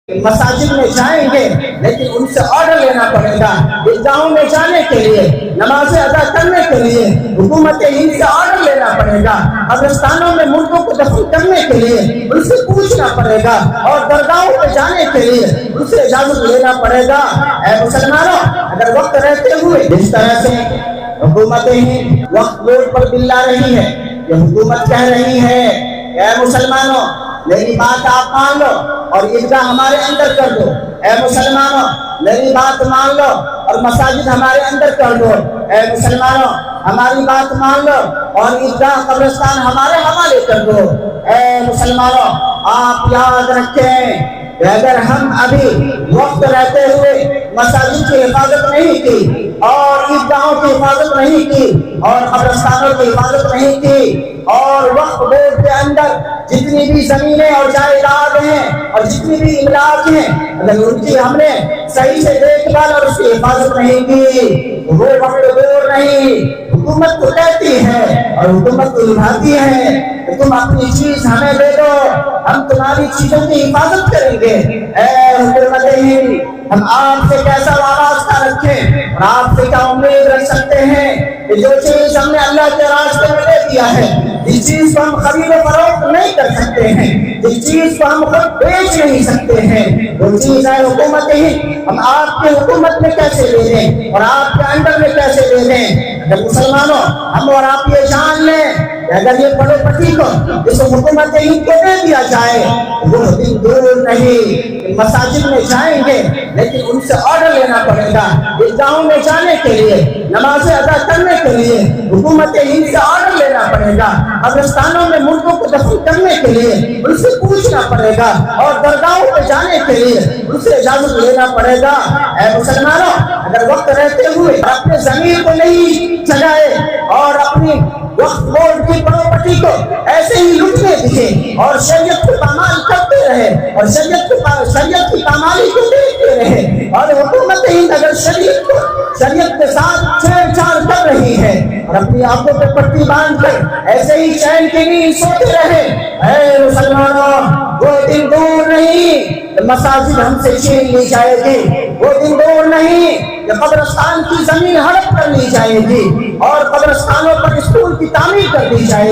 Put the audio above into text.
مساجد میں جائیں گے لیکن ان سے آرڈر لینا پڑے گا۔ عیدگاہوں میں جانے کے لیے، نمازیں ادا کرنے کے لیے حکومت ہند سے آرڈر لینا پڑے گا۔ قبرستانوں میں مردوں کو دفن کرنے کے لیے ان سے پوچھنا پڑے گا، اور درگاہوں پہ جانے کے لیے ان سے اجازت لینا پڑے گا۔ اے مسلمانوں، اگر وقت رہتے ہوئے جس طرح سے حکومت ہند وقت بورڈ پر بل لا رہی ہے، یہ حکومت کہہ رہی ہے اے مسلمانوں میری بات آپ مان لو اور عیدگاہ ہمارے اندر کر دو۔ اے مسلمانوں میری بات مان لو اور مساجد ہمارے اندر کر دو۔ اے مسلمانوں ہماری بات مان لو اور عیدگاہ قبرستان ہمارے حوالے کر دو۔ اے مسلمانوں آپ یاد رکھیں کہ اگر ہم ابھی وقت رہتے ہوئے مساجد کی حفاظت نہیں کی اور عیدگاہوں کی حفاظت نہیں کی اور قبرستانوں کی حفاظت نہیں کی، اور وقت بورڈ کے اندر جتنی بھی زمینیں اور جائیداد ہیں اور جتنی بھی املاک ہیں، اگر ان کی ہم نے صحیح سے دیکھ بھال اور اس کی حفاظت نہیں کی، وہ وقت بورڈ نہیں، حکومت کو کہتی ہے اور حکومت کو نبھاتی ہے کہ تم اپنی چیز ہمیں دے دو، ہم تمہاری چیزوں کی حفاظت کریں گے۔ اے حکومت ہند، ہم آپ سے کیسا وابستہ رکھیں اور آپ سے کیا امید رکھ سکتے ہیں کہ جو چیز ہم نے اللہ کے راستے میں دے دیا ہے، جس چیز کو ہم خرید و فروخت نہیں کر سکتے ہیں، جس چیز کو ہم خود بیچ نہیں سکتے ہیں، وہ چیز ہے حکومت ہند، ہم آپ کے حکومت میں کیسے لے دیں اور آپ کے انڈر میں کیسے لے دیں؟ اگر مسلمانوں ہم اور آپ یہ جان لیں کہ اگر یہ پراپرٹی کو اس حکومت ہند کو دے دیا جائے، وہ دن دور نہیں مساجد میں جائیں گے لیکن ان سے آرڈر لینا پڑے گا۔ عیدگاہوں میں جانے کے لیے، نمازیں ادا کرنے کے لیے حکومت ہند سے آرڈر لینا پڑے گا۔ قبرستانوں میں مردوں کو دفن کرنے کے لیے ان سے پوچھنا پڑے گا، اور درگاہوں پہ جانے کے لیے ان سے اجازت لینا پڑے گا۔ اے مسلمانوں، اگر وقت رہتے ہوئے اپنے ضمیر کو نہیں جگائے اور اپنی وقت بورڈ کی پراپرٹی کو ایسے ہی لٹنے دیے اور شریعت کو پامال کرتے رہے اور شریعت کی پامالی کو دیکھتے رہے، اور حکومت ہند اگر شریعت کے ساتھ چھیڑ چھاڑ کر رہی ہے اور اپنی آنکھوں پہ پٹی باندھ کر ایسے ہی چین کی نیند سوتے رہے، اے مسلمانوں وہ دن دور نہیں مساجد ہم سے چھین لی جائے گی، وہ دن دور نہیں کہ قبرستان کی زمین ہڑپ کر لی جائے گی اور قبرستانوں پر اسکول کی تعمیر کر دی جائے گی۔